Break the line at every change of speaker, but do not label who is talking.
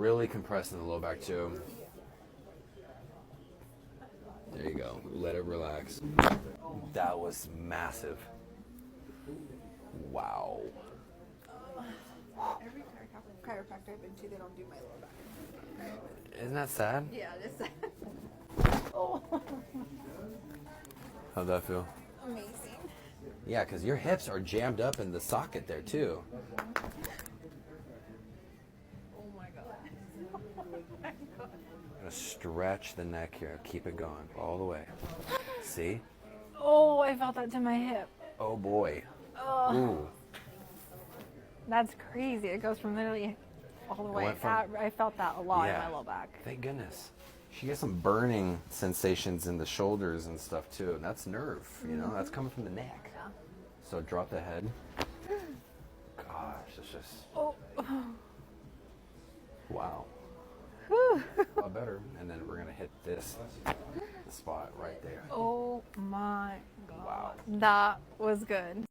really compressing the low back too. There you go. Let it relax. That was massive. Wow.
Every chiropractor I've been to, they don't do my lower back.
Isn't that sad?
Yeah, it is sad. Oh.
How'd that feel?
Amazing.
Yeah, because your hips are jammed up in the socket there too.
Oh my god.
I'm gonna stretch the neck here. Keep it going all the way. See?
Oh, I felt that to my hip.
Oh boy.
Oh,
Ooh.
that's crazy. It goes from literally all the way.
went from-
I felt that a lot
Yeah.
in my low back.
Thank goodness. She gets some burning sensations in the shoulders and stuff too. And that's nerve, you know? That's coming from the neck.
Yeah.
So drop the head. Gosh, it's just
Oh.
wow.
Whew.
A lot better. And then we're gonna hit this spot right there.
Oh my god.
Wow.
That was good.